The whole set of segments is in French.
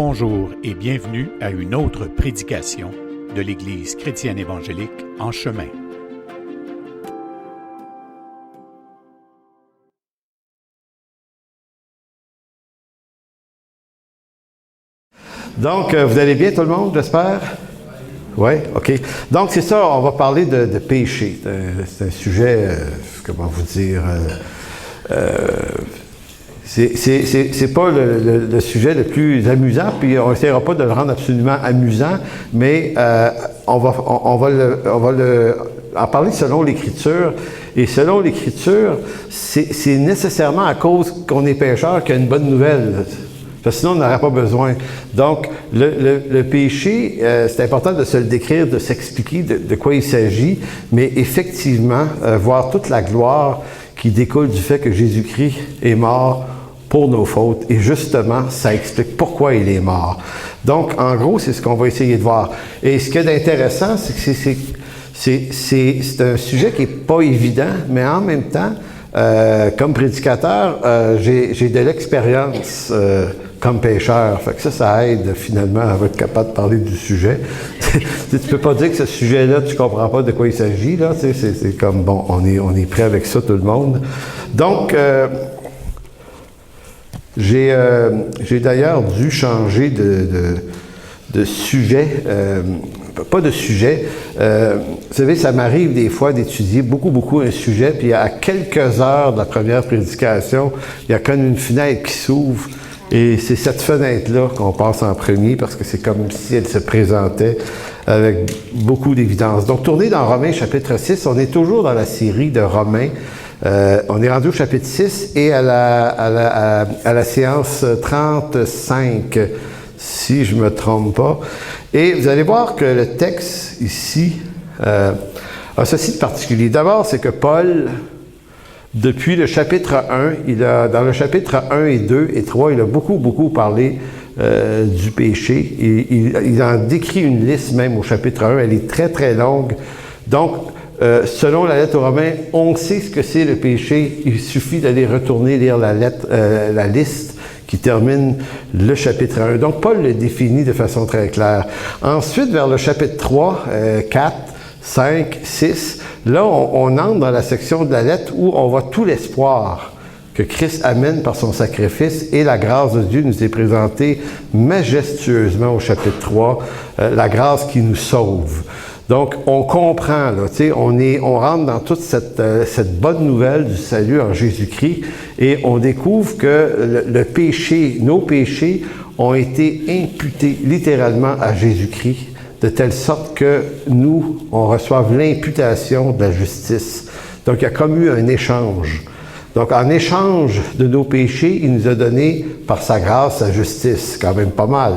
Bonjour et bienvenue à une autre prédication de l'Église chrétienne évangélique En Chemin. Donc, vous allez bien tout le monde, j'espère? Oui, OK. Donc, c'est ça, on va parler de péché. C'est un sujet, comment vous dire, c'est pas le sujet le plus amusant, puis on n'essaiera pas de le rendre absolument amusant, mais on va en parler selon l'Écriture. Et selon l'Écriture, c'est nécessairement à cause qu'on est pécheur qu'il y a une bonne nouvelle. Parce que sinon, on n'aurait pas besoin. Donc, le péché, c'est important de se le décrire, de s'expliquer de quoi il s'agit, mais effectivement, voir toute la gloire qui découle du fait que Jésus-Christ est mort pour nos fautes. Et justement, ça explique pourquoi il est mort. Donc, en gros, c'est ce qu'on va essayer de voir. Et ce qui est intéressant, c'est que c'est un sujet qui n'est pas évident, mais en même temps, comme prédicateur, j'ai de l'expérience comme pécheur. Fait que ça aide finalement à être capable de parler du sujet. Tu peux pas dire que ce sujet-là, tu comprends pas de quoi il s'agit. Là, c'est comme, bon, on est prêt avec ça, tout le monde. Donc, j'ai d'ailleurs dû changer de sujet. Pas de sujet. Vous savez, ça m'arrive des fois d'étudier beaucoup un sujet, puis à quelques heures de la première prédication, il y a comme une fenêtre qui s'ouvre, et c'est cette fenêtre-là qu'on passe en premier, parce que c'est comme si elle se présentait avec beaucoup d'évidence. Donc, tournez dans Romains chapitre 6, on est toujours dans la série de Romains. On est rendu au chapitre 6 et à la séance 35, si je ne me trompe pas. Et vous allez voir que le texte ici a ceci de particulier. D'abord, c'est que Paul, depuis le chapitre 1, dans le chapitre 1 et 2 et 3, il a beaucoup parlé du péché. Il en décrit une liste même au chapitre 1. Elle est très longue. Donc, selon la lettre aux Romains, on sait ce que c'est le péché. Il suffit d'aller retourner lire la liste qui termine le chapitre 1. Donc, Paul le définit de façon très claire. Ensuite, vers le chapitre 3, 4, 5, 6, là, on entre dans la section de la lettre où on voit tout l'espoir que Christ amène par son sacrifice, et la grâce de Dieu nous est présentée majestueusement au chapitre 3, la grâce qui nous sauve. Donc, on comprend, là, tu sais, on rentre dans toute cette bonne nouvelle du salut en Jésus-Christ, et on découvre que le péché, nos péchés, ont été imputés littéralement à Jésus-Christ, de telle sorte que nous, on reçoive l'imputation de la justice. Donc, il y a comme eu un échange. Donc, en échange de nos péchés, il nous a donné, par sa grâce, sa justice. C'est quand même pas mal.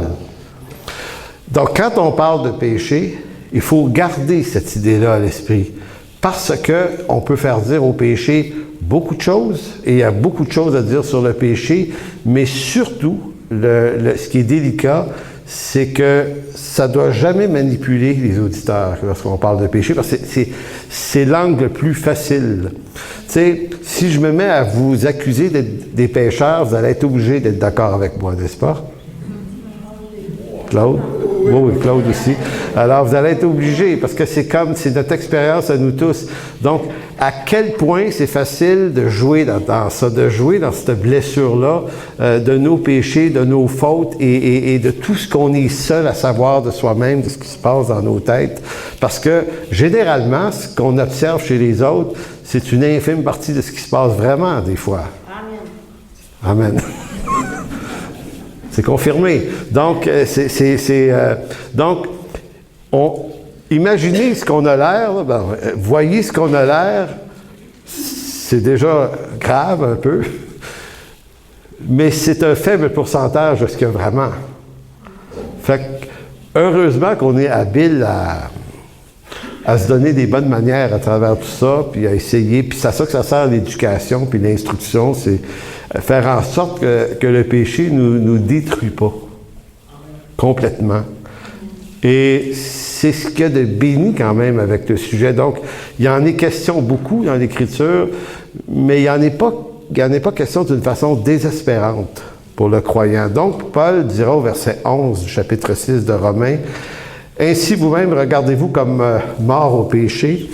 Donc, quand on parle de péché, il faut garder cette idée-là à l'esprit, parce qu'on peut faire dire au péché beaucoup de choses, et il y a beaucoup de choses à dire sur le péché, mais surtout, ce qui est délicat, c'est que ça ne doit jamais manipuler les auditeurs lorsqu'on parle de péché, parce que c'est l'angle le plus facile. Tu sais, si je me mets à vous accuser d'être des pécheurs, vous allez être obligé d'être d'accord avec moi, n'est-ce pas? Claude? Oui, Claude aussi. Alors, vous allez être obligés, parce que c'est notre expérience à nous tous. Donc, à quel point c'est facile de jouer dans ça, de jouer dans cette blessure-là, de nos péchés, de nos fautes et de tout ce qu'on est seul à savoir de soi-même, de ce qui se passe dans nos têtes. Parce que, généralement, ce qu'on observe chez les autres, c'est une infime partie de ce qui se passe vraiment, des fois. Amen. Amen. C'est confirmé. Donc, imaginez ce qu'on a l'air, voyez ce qu'on a l'air, c'est déjà grave un peu, mais c'est un faible pourcentage de ce qu'il y a vraiment. Fait que, heureusement qu'on est habile à se donner des bonnes manières à travers tout ça, puis à essayer, puis c'est à ça que ça sert l'éducation, puis l'instruction, c'est faire en sorte que le péché nous détruit pas complètement. Et c'est ce qu'il y a de béni quand même avec le sujet. Donc, il y en est question beaucoup dans l'Écriture, mais il n'y en est pas question d'une façon désespérante. pour le croyant. Donc, Paul dira au verset 11 du chapitre 6 de Romains, « Ainsi vous-même, regardez-vous comme morts au péché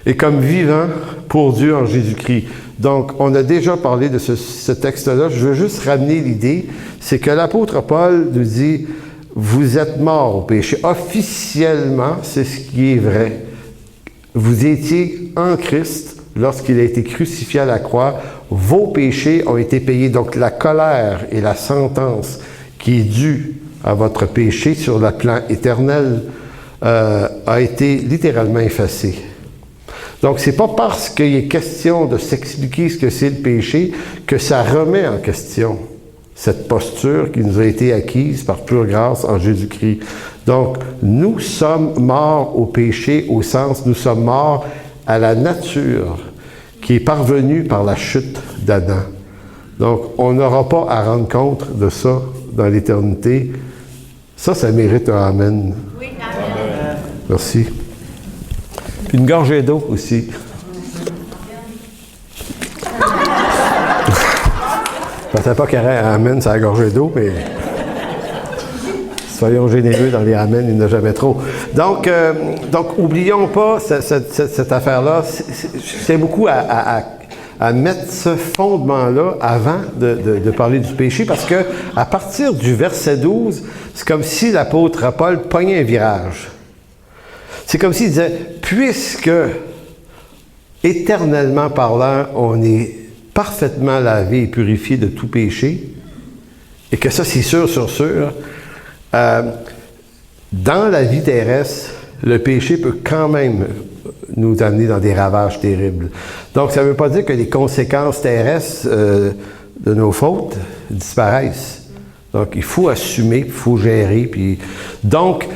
et comme vivants pour Dieu en Jésus-Christ. » Donc, on a déjà parlé de ce texte-là. Je veux juste ramener l'idée, c'est que l'apôtre Paul nous dit, « Vous êtes morts au péché. » Officiellement, c'est ce qui est vrai. Vous étiez en Christ lorsqu'il a été crucifié à la croix. Vos péchés ont été payés. Donc, la colère et la sentence qui est due à votre péché sur le plan éternel a été littéralement effacée. Donc, c'est pas parce qu'il est question de s'expliquer ce que c'est le péché que ça remet en question cette posture qui nous a été acquise par pure grâce en Jésus-Christ. Donc, nous sommes morts au péché au sens, nous sommes morts à la nature qui est parvenue par la chute d'Adam. Donc, on n'aura pas à rendre compte de ça dans l'éternité. Ça mérite un Amen. Oui, Amen. Merci. Puis une gorgée d'eau aussi. Je ne pensais pas qu'il y aurait un Amen sur la gorgée d'eau, mais soyons généreux dans les Amen, il n'y en a jamais trop. Donc oublions pas cette affaire-là. C'est beaucoup à mettre ce fondement-là avant de parler du péché, parce que à partir du verset 12, c'est comme si l'apôtre Paul pognait un virage. C'est comme s'il disait, puisque éternellement parlant, on est parfaitement lavé et purifié de tout péché, et que ça, c'est sûr, dans la vie terrestre, le péché peut quand même nous amener dans des ravages terribles. Donc, ça ne veut pas dire que les conséquences terrestres de nos fautes disparaissent. Donc, il faut assumer, il faut gérer. Donc,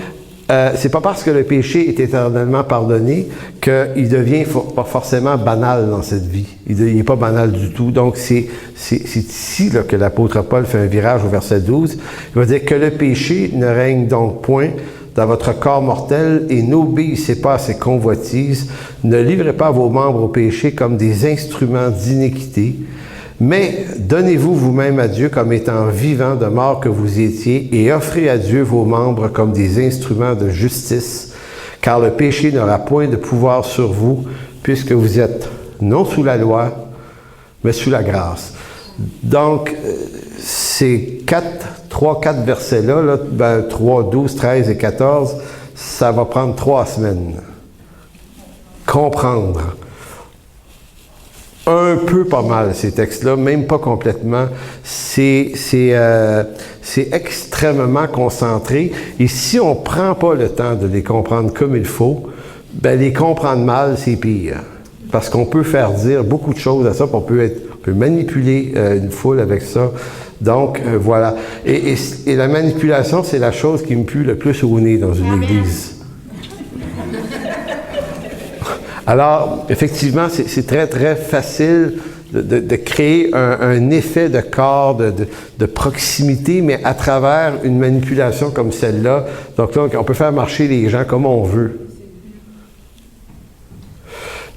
c'est pas parce que le péché est éternellement pardonné qu'il devient pas forcément banal dans cette vie. Il n'est pas banal du tout. Donc, c'est ici là, que l'apôtre Paul fait un virage au verset 12. Il va dire que le péché ne règne donc point dans votre corps mortel et n'obéissez pas à ses convoitises. Ne livrez pas vos membres au péché comme des instruments d'iniquité, mais donnez-vous vous-même à Dieu comme étant vivants de mort que vous étiez et offrez à Dieu vos membres comme des instruments de justice, car le péché n'aura point de pouvoir sur vous puisque vous êtes non sous la loi, mais sous la grâce. Donc, ces 3-4 versets-là, 3, 12, 13 et 14, ça va prendre 3 semaines. Comprendre. Un peu pas mal, ces textes-là, même pas complètement. C'est extrêmement concentré. Et si on ne prend pas le temps de les comprendre comme il faut, les comprendre mal, c'est pire. Parce qu'on peut faire dire beaucoup de choses à ça, puis on peut manipuler une foule avec ça. Donc, voilà. Et la manipulation, c'est la chose qui me pue le plus au nez dans une église. Alors, effectivement, c'est très, très facile de créer un effet de corps, de proximité, mais à travers une manipulation comme celle-là. Donc là, on peut faire marcher les gens comme on veut.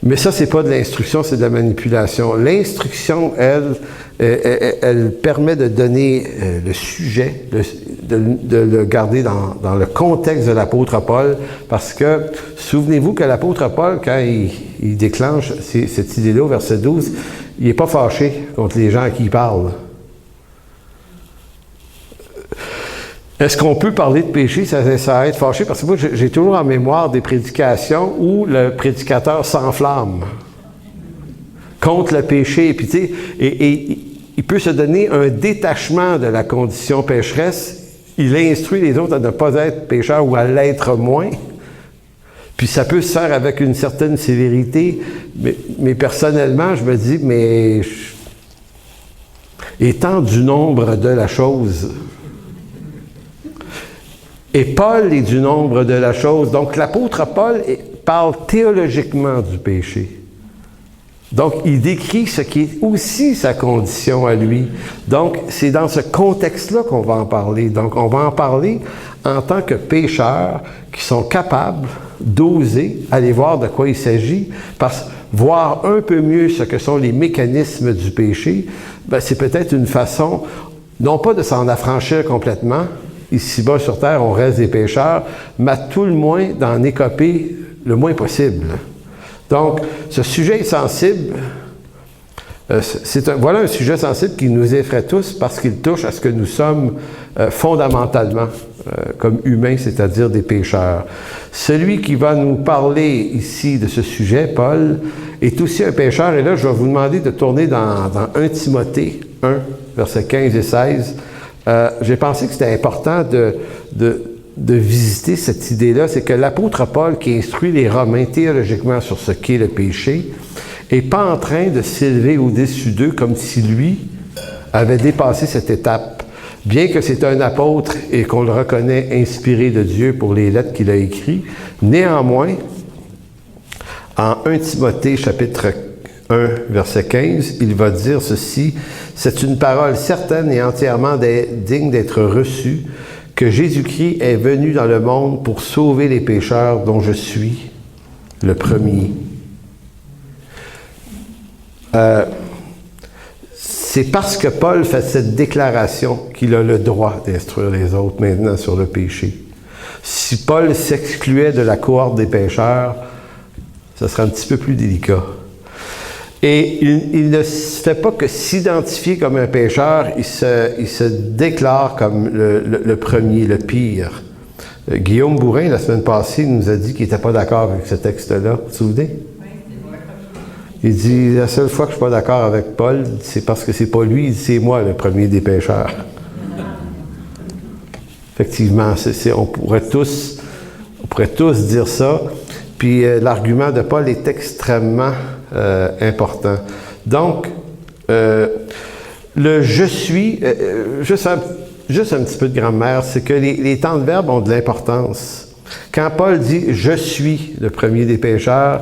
Mais ça, c'est pas de l'instruction, c'est de la manipulation. L'instruction, elle permet de donner le sujet, de le garder dans le contexte de l'apôtre Paul, parce que, souvenez-vous que l'apôtre Paul, quand il déclenche cette idée-là au verset 12, il n'est pas fâché contre les gens à qui il parle. Est-ce qu'on peut parler de péché sans être fâché? Parce que moi, j'ai toujours en mémoire des prédications où le prédicateur s'enflamme contre le péché. Puis, tu sais, et il peut se donner un détachement de la condition pécheresse. Il instruit les autres à ne pas être pécheurs ou à l'être moins. Puis ça peut se faire avec une certaine sévérité. Mais personnellement, je me dis, mais étant du nombre de la chose... Et Paul est du nombre de la chose. Donc, l'apôtre Paul parle théologiquement du péché. Donc, il décrit ce qui est aussi sa condition à lui. Donc, c'est dans ce contexte-là qu'on va en parler. Donc, on va en parler en tant que pécheurs qui sont capables d'oser aller voir de quoi il s'agit. voir un peu mieux ce que sont les mécanismes du péché, ben, c'est peut-être une façon, non pas de s'en affranchir complètement, ici-bas sur terre, on reste des pécheurs, mais à tout le moins d'en écoper le moins possible. Donc, ce sujet est sensible. Voilà un sujet sensible qui nous effraie tous parce qu'il touche à ce que nous sommes fondamentalement comme humains, c'est-à-dire des pécheurs. Celui qui va nous parler ici de ce sujet, Paul, est aussi un pécheur. Et là, je vais vous demander de tourner dans 1 Timothée 1, versets 15 et 16. J'ai pensé que c'était important de visiter cette idée-là. C'est que l'apôtre Paul, qui instruit les Romains théologiquement sur ce qu'est le péché, n'est pas en train de s'élever au-dessus d'eux comme si lui avait dépassé cette étape. Bien que c'est un apôtre et qu'on le reconnaît inspiré de Dieu pour les lettres qu'il a écrites, néanmoins, en 1 Timothée chapitre 1, verset 15, il va dire ceci: « C'est une parole certaine et entièrement digne d'être reçue, que Jésus-Christ est venu dans le monde pour sauver les pécheurs dont je suis le premier. » C'est parce que Paul fait cette déclaration qu'il a le droit d'instruire les autres maintenant sur le péché. Si Paul s'excluait de la cohorte des pécheurs, ça serait un petit peu plus délicat. Et il ne fait pas que s'identifier comme un pécheur, il se déclare comme le premier, le pire. Guillaume Bourrin, la semaine passée, nous a dit qu'il n'était pas d'accord avec ce texte-là. Vous vous souvenez? Il dit, la seule fois que je ne suis pas d'accord avec Paul, c'est parce que c'est pas lui, il dit, c'est moi le premier des pécheurs. Effectivement, on pourrait tous dire ça. Puis l'argument de Paul est extrêmement important. Donc, le « je suis », juste un petit peu de grammaire, c'est que les temps de verbe ont de l'importance. Quand Paul dit « je suis le premier des pécheurs »,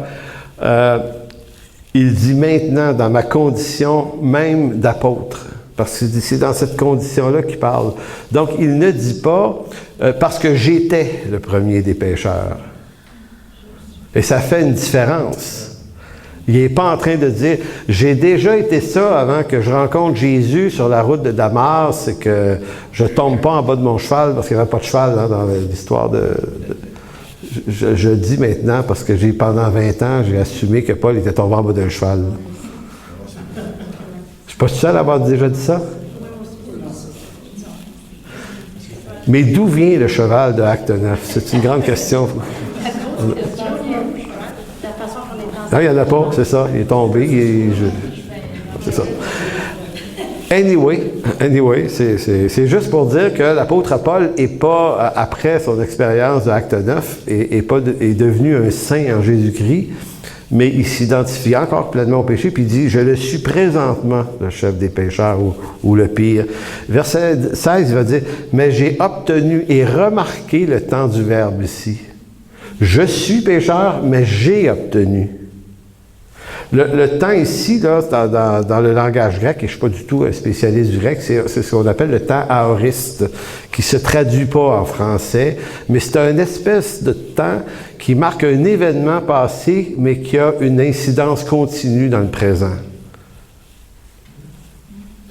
il dit maintenant dans ma condition même d'apôtre, parce que c'est dans cette condition-là qu'il parle. Donc, il ne dit pas parce que j'étais le premier des pécheurs. Et ça fait une différence. Il n'est pas en train de dire j'ai déjà été ça avant que je rencontre Jésus sur la route de Damas et que je ne tombe pas en bas de mon cheval parce qu'il n'y avait pas de cheval dans l'histoire de je dis maintenant, parce que pendant 20 ans, j'ai assumé que Paul était tombé en bas d'un cheval. Je ne suis pas seul à avoir déjà dit ça. Mais d'où vient le cheval de Acte 9? C'est une grande question. Non, il n'y en a pas, c'est ça. Il est tombé. C'est ça. Anyway, c'est juste pour dire que l'apôtre Paul n'est pas, après son expérience de Acte 9, est devenu un saint en Jésus-Christ, mais il s'identifie encore pleinement au péché, puis il dit « Je le suis présentement, le chef des pécheurs, ou le pire. » Verset 16, il va dire « Mais j'ai obtenu » et remarqué le temps du verbe ici. « Je suis pécheur, mais j'ai obtenu. » Le temps ici, là, dans le langage grec, et je ne suis pas du tout un spécialiste du grec, c'est ce qu'on appelle le temps aoriste, qui ne se traduit pas en français, mais c'est une espèce de temps qui marque un événement passé, mais qui a une incidence continue dans le présent.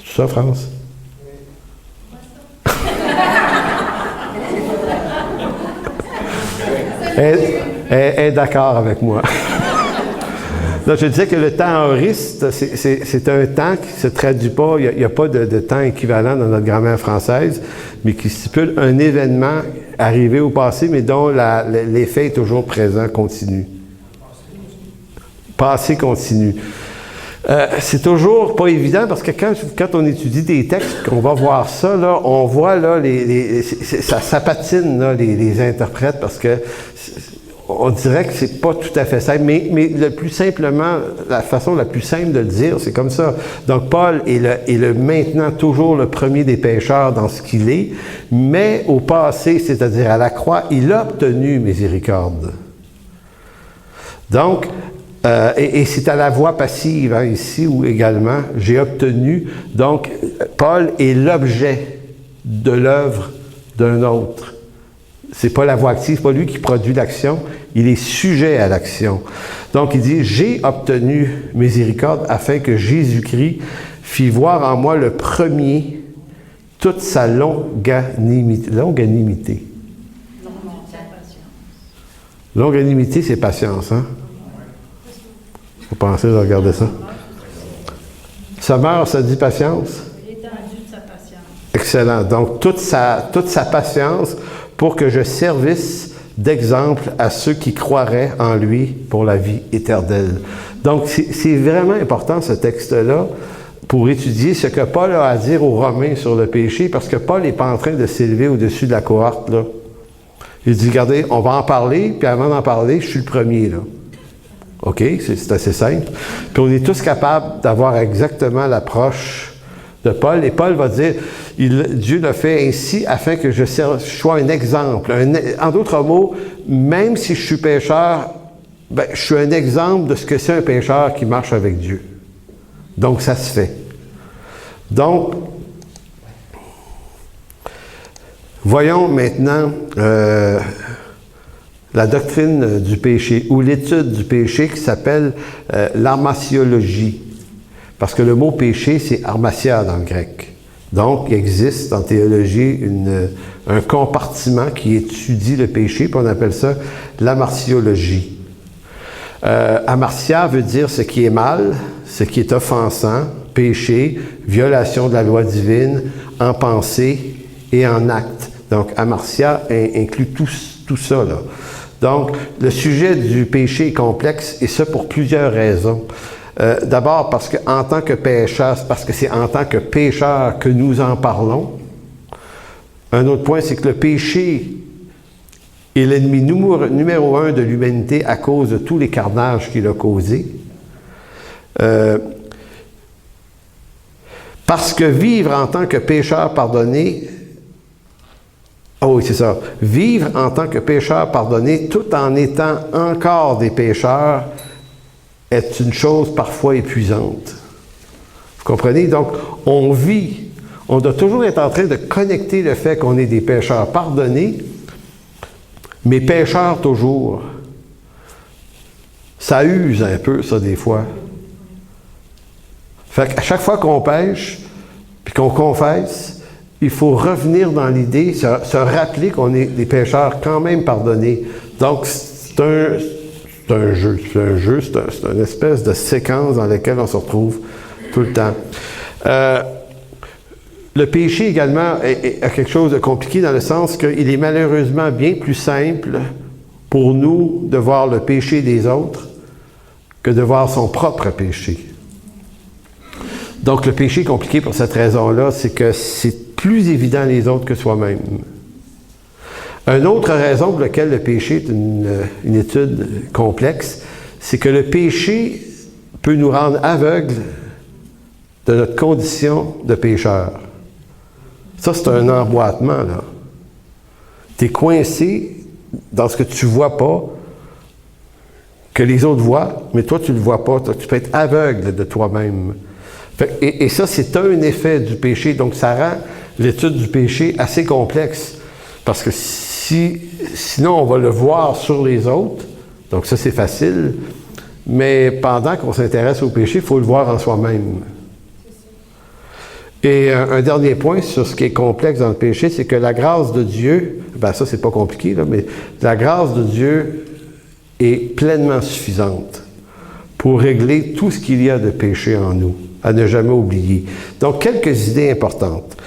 C'est ça, France? Elle est d'accord avec moi. Donc, je disais que le temps aoriste, c'est un temps qui ne se traduit pas, il n'y a pas de temps équivalent dans notre grammaire française, mais qui stipule un événement arrivé au passé, mais dont l'effet est toujours présent, continu. Passé continu. C'est toujours pas évident parce que quand on étudie des textes, qu'on va voir ça, là, on voit là, ça patine là, les interprètes parce que on dirait que c'est pas tout à fait simple, mais le plus simplement, la façon la plus simple de le dire, c'est comme ça. Donc, Paul est maintenant toujours le premier des pécheurs dans ce qu'il est, mais au passé, c'est-à-dire à la croix, il a obtenu miséricorde. Donc, et c'est à la voix passive, hein, ici, ou également, j'ai obtenu. Donc, Paul est l'objet de l'œuvre d'un autre. C'est pas la voix active, c'est pas lui qui produit l'action, il est sujet à l'action. Donc il dit, j'ai obtenu miséricorde afin que Jésus-Christ fit voir en moi le premier toute sa longanimité. Longanimité, c'est patience, hein? Faut penser de regarder ça. Sommeur, ça dit patience? L'étendue de sa patience. Excellent. Donc, toute sa patience pour que je servisse d'exemple à ceux qui croiraient en lui pour la vie éternelle. Donc, c'est vraiment important, ce texte-là, pour étudier ce que Paul a à dire aux Romains sur le péché, parce que Paul n'est pas en train de s'élever au-dessus de la cohorte, là. Il dit, regardez, on va en parler, puis avant d'en parler, je suis le premier, là. OK? C'est assez simple. Puis on est tous capables d'avoir exactement l'approche de Paul. Et Paul va dire, Dieu l'a fait ainsi afin que je sois un exemple. En d'autres mots, même si je suis pécheur, ben, je suis un exemple de ce que c'est un pécheur qui marche avec Dieu. Donc, ça se fait. Donc, voyons maintenant la doctrine du péché, ou l'étude du péché qui s'appelle l'armatiologie. Parce que le mot péché, c'est armatia dans le grec. Donc, il existe en théologie un compartiment qui étudie le péché, puis on appelle ça l'amartiologie. Amartia veut dire ce qui est mal, ce qui est offensant, péché, violation de la loi divine, en pensée et en acte. Donc, amartia inclut tout ça, là. Donc, le sujet du péché est complexe, et ça pour plusieurs raisons. D'abord, parce que en tant que pécheur, parce que c'est en tant que pécheur que nous en parlons. Un autre point, c'est que le péché est l'ennemi numéro un de l'humanité à cause de tous les carnages qu'il a causés. Parce que vivre en tant que pécheur pardonné, oui, c'est ça. Vivre en tant que pécheur pardonné, tout en étant encore des pécheurs, est une chose parfois épuisante. Vous comprenez? Donc, on doit toujours être en train de connecter le fait qu'on est des pécheurs pardonnés, mais pécheurs toujours. Ça use un peu, ça, des fois. Fait qu'à chaque fois qu'on pêche, puis qu'on confesse, il faut revenir dans l'idée, se rappeler qu'on est des pécheurs quand même pardonnés. Donc, c'est un jeu, c'est une espèce de séquence dans laquelle on se retrouve tout le temps. Le péché également a quelque chose de compliqué dans le sens qu'il est malheureusement bien plus simple pour nous de voir le péché des autres que de voir son propre péché. Donc le péché est compliqué pour cette raison-là, c'est que c'est plus évident les autres que soi-même. Une autre raison pour laquelle le péché est une étude complexe, c'est que le péché peut nous rendre aveugles de notre condition de pécheur. Ça, c'est un emboîtement, là. Tu es coincé dans ce que tu ne vois pas, que les autres voient, mais toi, tu ne le vois pas. Tu peux être aveugle de toi-même. Et ça, c'est un effet du péché. Donc, ça rend l'étude du péché assez complexe. Parce que sinon, on va le voir sur les autres. Donc, ça, c'est facile. Mais pendant qu'on s'intéresse au péché, il faut le voir en soi-même. Et un dernier point sur ce qui est complexe dans le péché, c'est que la grâce de Dieu, ben ça, c'est pas compliqué, là, mais la grâce de Dieu est pleinement suffisante pour régler tout ce qu'il y a de péché en nous, à ne jamais oublier. Donc, quelques idées importantes.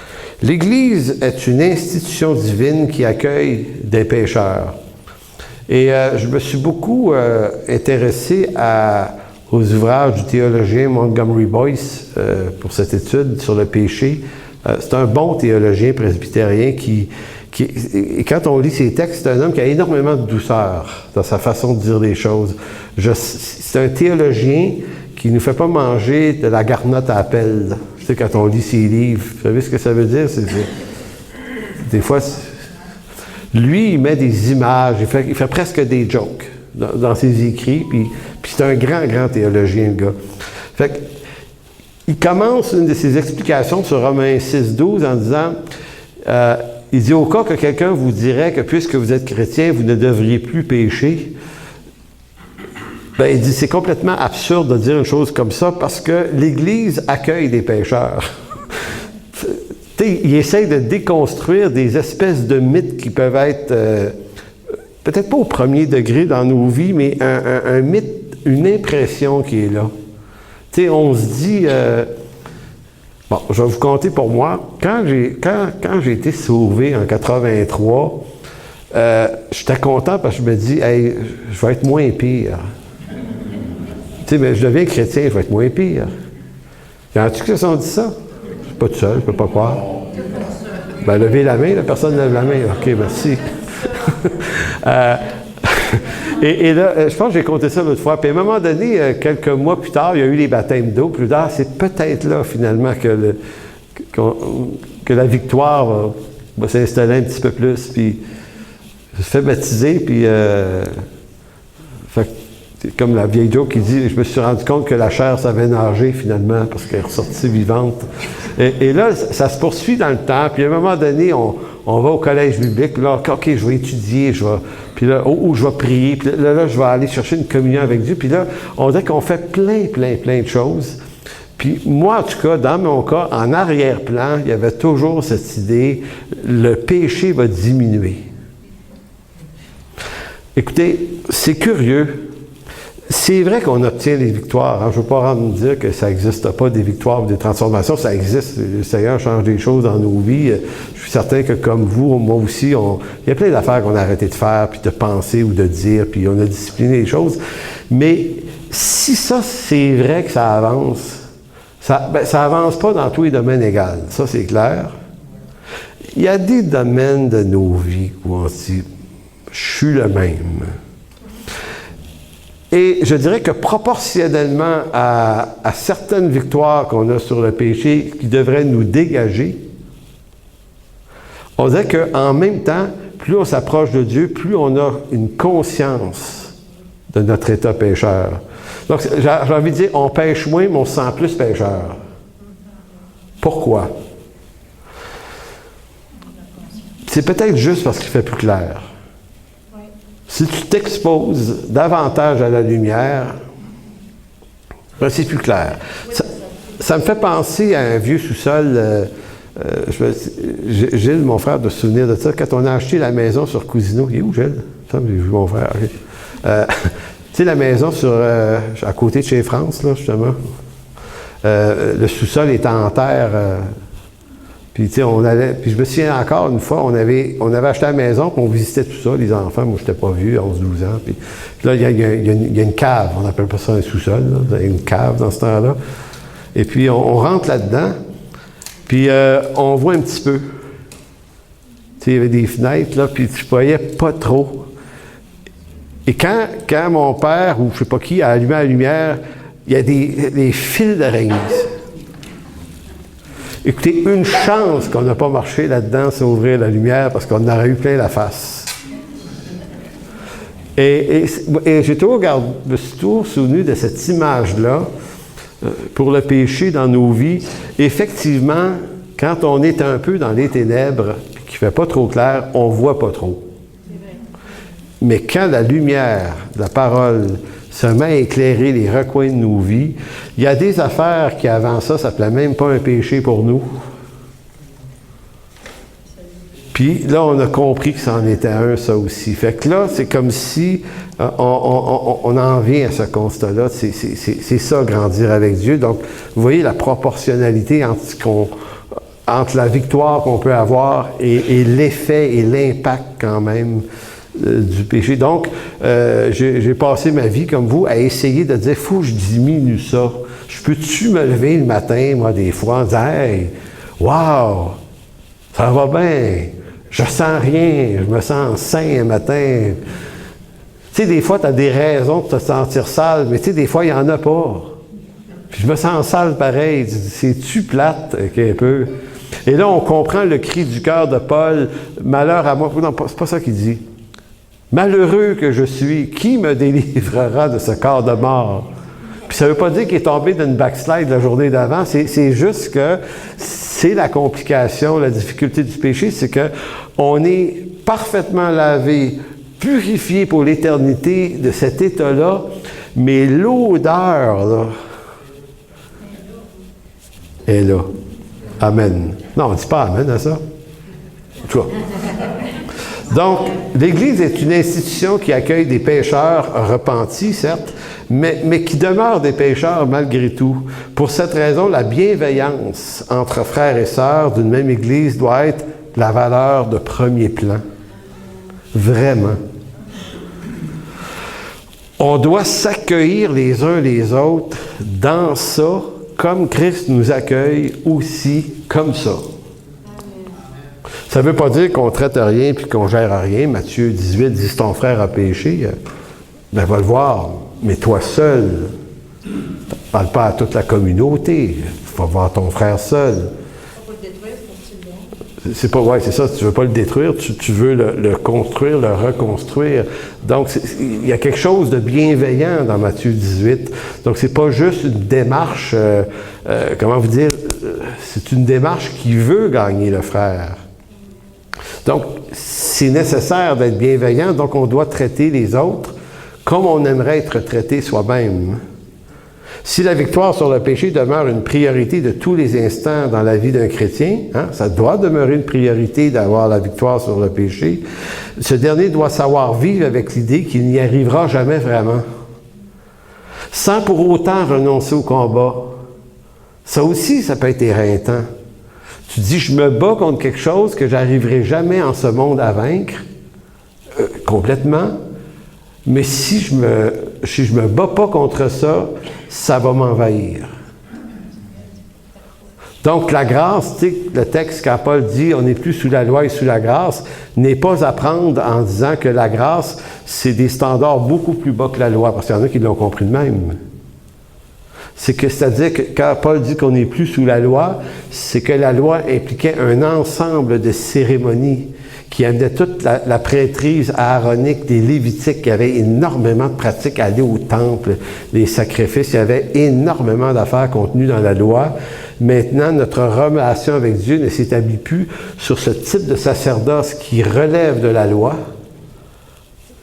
L'Église est une institution divine qui accueille des pécheurs. Et je me suis beaucoup intéressé aux ouvrages du théologien Montgomery Boyce pour cette étude sur le péché. C'est un bon théologien presbytérien et quand on lit ses textes, c'est un homme qui a énormément de douceur dans sa façon de dire les choses. C'est un théologien qui ne nous fait pas manger de la garnotte à pelle. Tu sais, quand on lit ses livres, vous savez ce que ça veut dire? Des fois, lui, il met des images, il fait presque des jokes dans ses écrits, puis c'est un grand théologien, le gars. Fait que, il commence une de ses explications sur Romains 6, 12 en disant Il dit, au cas que quelqu'un vous dirait que puisque vous êtes chrétien, vous ne devriez plus pécher, ben, il dit, c'est complètement absurde de dire une chose comme ça parce que l'Église accueille des pécheurs. Il essaye de déconstruire des espèces de mythes qui peuvent être, peut-être pas au premier degré dans nos vies, mais un mythe, une impression qui est là. Tu sais, on se dit, bon, je vais vous conter pour moi, quand j'ai été sauvé en 83, j'étais content parce que je me dis, hey, je vais être moins pire. Tu sais, mais je deviens chrétien, je vais être moins pire. Y en a-tu qui se sont dit ça? Je suis pas tout seul, je peux pas croire. Ben, levez la main, la personne lève la main. OK, merci. Et là, je pense que j'ai compté ça l'autre fois. Puis à un moment donné, quelques mois plus tard, il y a eu les baptêmes d'eau. Plus tard, c'est peut-être là, finalement, que la victoire va s'installer un petit peu plus. Puis je me suis fait baptiser, puis c'est comme la vieille joke qui dit, je me suis rendu compte que la chair savait nager, finalement, parce qu'elle est ressortie vivante. Et là, ça se poursuit dans le temps. Puis à un moment donné, on va au collège biblique, puis là, OK, je vais étudier, puis là, je vais prier, puis là, je vais aller chercher une communion avec Dieu. Puis là, on dirait qu'on fait plein de choses. Puis moi, en tout cas, dans mon cas, en arrière-plan, il y avait toujours cette idée, le péché va diminuer. Écoutez, c'est curieux. C'est vrai qu'on obtient des victoires. Hein. Je ne veux pas dire que ça n'existe pas, des victoires ou des transformations. Ça existe. Le Seigneur change des choses dans nos vies. Je suis certain que comme vous, moi aussi, il y a plein d'affaires qu'on a arrêté de faire, puis de penser ou de dire, puis on a discipliné les choses. Mais si ça, c'est vrai que ça avance, ça avance pas dans tous les domaines égaux. Ça, c'est clair. Il y a des domaines de nos vies où on se dit, je suis le même. Et je dirais que proportionnellement à certaines victoires qu'on a sur le péché qui devraient nous dégager, on dirait qu'en même temps, plus on s'approche de Dieu, plus on a une conscience de notre état pécheur. Donc, j'ai envie de dire, on pêche moins, mais on se sent plus pécheur. Pourquoi? C'est peut-être juste parce qu'il fait plus clair. Si tu t'exposes davantage à la lumière, ben c'est plus clair. Ça me fait penser à un vieux sous-sol. Gilles, mon frère, doit se souvenir de ça. Quand on a acheté la maison sur Cousineau, il est où, Gilles? J'ai vu mon frère. Tu sais, la maison à côté de chez France, là, justement. Le sous-sol était en terre. Puis, tu sais, puis je me souviens encore, une fois, on avait acheté la maison, puis on visitait tout ça, les enfants. Moi, je n'étais pas vieux, 11-12 ans. Puis là, il y a une cave. On n'appelle pas ça un sous-sol, là. Il y a une cave dans ce temps-là. Et puis, on rentre là-dedans, puis on voit un petit peu. Tu sais, il y avait des fenêtres, là, puis tu voyais pas trop. Et quand mon père, ou je ne sais pas qui, a allumé la lumière, il y a des fils d'araignée. Écoutez, une chance qu'on n'a pas marché là-dedans, c'est ouvrir la lumière, parce qu'on aurait eu plein la face. Et j'ai me suis toujours souvenu de cette image-là, pour le péché dans nos vies. Effectivement, quand on est un peu dans les ténèbres, puis qu'il ne fait pas trop clair, on ne voit pas trop. Mais quand la lumière de la parole se met à éclairer les recoins de nos vies, il y a des affaires qui, avant ça, ne s'appelaient même pas un péché pour nous. Puis là, on a compris que ça en était un, ça aussi. Fait que là, c'est comme si on en vient à ce constat-là. C'est ça, grandir avec Dieu. Donc, vous voyez la proportionnalité entre la victoire qu'on peut avoir et l'effet et l'impact quand même du péché. Donc, j'ai passé ma vie, comme vous, à essayer de dire, faut que je diminue ça. Je peux-tu me lever le matin, moi, des fois, en disant, hey, wow, ça va bien, je sens rien, je me sens sain un matin. Tu sais, des fois, tu as des raisons de te sentir sale, mais tu sais, des fois, il n'y en a pas. Puis je me sens sale pareil. C'est-tu plate, un peu? Et là, on comprend le cri du cœur de Paul, malheur à moi. Non, c'est pas ça qu'il dit. Malheureux que je suis, qui me délivrera de ce corps de mort? Puis ça ne veut pas dire qu'il est tombé d'une backslide la journée d'avant, c'est juste que c'est la complication, la difficulté du péché, c'est que on est parfaitement lavé, purifié pour l'éternité de cet état-là, mais l'odeur, là, est là. Amen. Non, on ne dit pas Amen à ça. En tout cas. Donc, l'Église est une institution qui accueille des pécheurs repentis, certes, mais qui demeurent des pécheurs malgré tout. Pour cette raison, la bienveillance entre frères et sœurs d'une même Église doit être la valeur de premier plan. Vraiment. On doit s'accueillir les uns les autres dans ça, comme Christ nous accueille aussi comme ça. Ça ne veut pas dire qu'on ne traite rien puis qu'on ne gère rien. Matthieu 18 dit, si ton frère a péché, ben va le voir, mais toi seul. Ne parle pas à toute la communauté. Il faut voir ton frère seul. C'est pas, ouais, c'est ça, tu veux pas le détruire, tu veux le construire, le reconstruire. Donc, il y a quelque chose de bienveillant dans Matthieu 18. Donc, c'est pas juste une démarche, comment vous dire, c'est une démarche qui veut gagner le frère. Donc, c'est nécessaire d'être bienveillant, donc on doit traiter les autres comme on aimerait être traité soi-même. Si la victoire sur le péché demeure une priorité de tous les instants dans la vie d'un chrétien, ça doit demeurer une priorité d'avoir la victoire sur le péché, ce dernier doit savoir vivre avec l'idée qu'il n'y arrivera jamais vraiment, sans pour autant renoncer au combat. Ça aussi, ça peut être éreintant. Tu dis, je me bats contre quelque chose que j'arriverai jamais en ce monde à vaincre, complètement, mais si je me bats pas contre ça, ça va m'envahir. Donc, la grâce, tu sais, le texte, quand Paul dit « on n'est plus sous la loi et sous la grâce », n'est pas à prendre en disant que la grâce, c'est des standards beaucoup plus bas que la loi, parce qu'il y en a qui l'ont compris de même. C'est-à-dire que quand Paul dit qu'on n'est plus sous la loi, c'est que la loi impliquait un ensemble de cérémonies qui amenait toute la prêtrise aaronique des Lévitiques, qui avait énormément de pratiques à aller au temple, les sacrifices, il y avait énormément d'affaires contenues dans la loi. Maintenant, notre relation avec Dieu ne s'établit plus sur ce type de sacerdoce qui relève de la loi,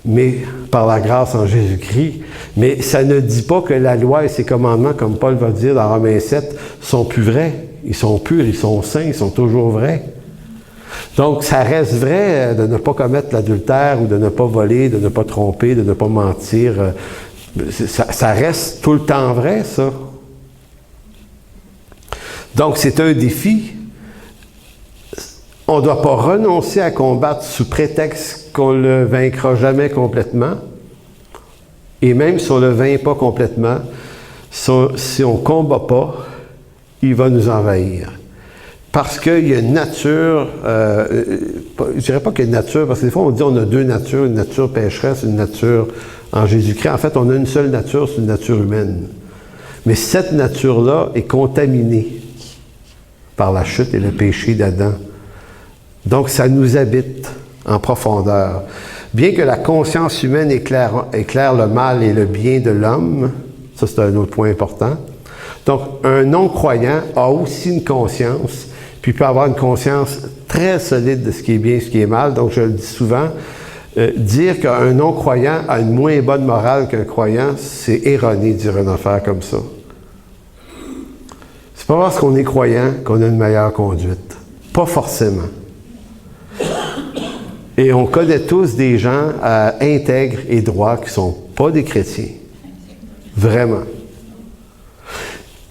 mais par la grâce en Jésus-Christ. Mais ça ne dit pas que la loi et ses commandements, comme Paul va dire dans Romains 7, sont plus vrais. Ils sont purs, ils sont saints, ils sont toujours vrais. Donc, ça reste vrai de ne pas commettre l'adultère ou de ne pas voler, de ne pas tromper, de ne pas mentir. Ça reste tout le temps vrai, ça. Donc, c'est un défi. On ne doit pas renoncer à combattre sous prétexte qu'on ne le vaincra jamais complètement. Et même si on ne le vainc pas complètement, si on ne combat pas, il va nous envahir. Parce qu'il y a une nature, je ne dirais pas qu'il y a une nature, parce que des fois on dit on a deux natures, une nature pécheresse, une nature en Jésus-Christ. En fait, on a une seule nature, c'est une nature humaine. Mais cette nature-là est contaminée par la chute et le péché d'Adam. Donc, ça nous habite en profondeur. Bien que la conscience humaine éclaire le mal et le bien de l'homme, ça c'est un autre point important. Donc, un non-croyant a aussi une conscience, puis peut avoir une conscience très solide de ce qui est bien et ce qui est mal. Donc, je le dis souvent, dire qu'un non-croyant a une moins bonne morale qu'un croyant, c'est erroné de dire une affaire comme ça. C'est pas parce qu'on est croyant qu'on a une meilleure conduite. Pas forcément. Et on connaît tous des gens intègres et droits qui ne sont pas des chrétiens. Vraiment.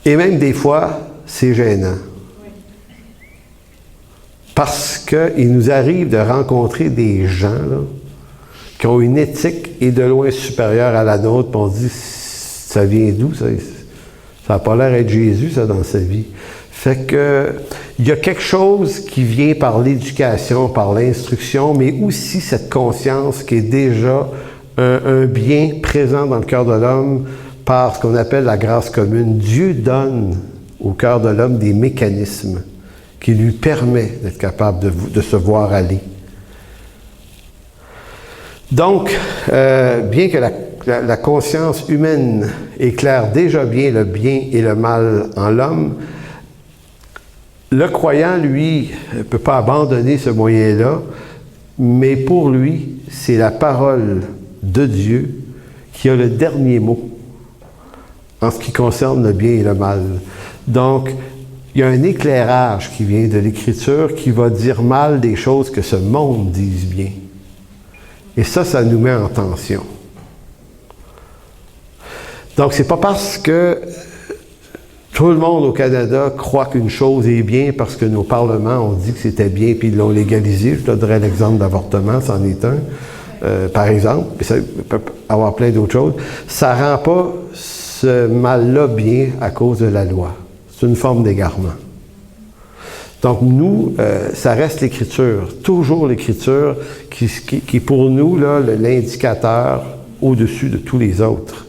Et même des fois, c'est gênant. Parce qu'il nous arrive de rencontrer des gens là, qui ont une éthique et de loin supérieure à la nôtre, puis on se dit, ça vient d'où ça? Ça n'a pas l'air d'être Jésus, ça, dans sa vie. Fait que, il y a quelque chose qui vient par l'éducation, par l'instruction, mais aussi cette conscience qui est déjà un bien présent dans le cœur de l'homme par ce qu'on appelle la grâce commune. Dieu donne au cœur de l'homme des mécanismes qui lui permettent d'être capable de se voir aller. Donc, bien que la conscience humaine éclaire déjà bien le bien et le mal en l'homme, Le croyant, lui, ne peut pas abandonner ce moyen-là, mais pour lui, c'est la parole de Dieu qui a le dernier mot en ce qui concerne le bien et le mal. Donc, il y a un éclairage qui vient de l'Écriture qui va dire mal des choses que ce monde dise bien. Et ça nous met en tension. Donc, c'est pas parce que tout le monde au Canada croit qu'une chose est bien parce que nos parlements ont dit que c'était bien puis ils l'ont légalisé. Je donnerai l'exemple d'avortement, c'en est un, par exemple. Puis ça peut avoir plein d'autres choses. Ça ne rend pas ce mal-là bien à cause de la loi. C'est une forme d'égarement. Donc nous, ça reste l'Écriture, toujours l'Écriture qui pour nous, là, l'indicateur au-dessus de tous les autres.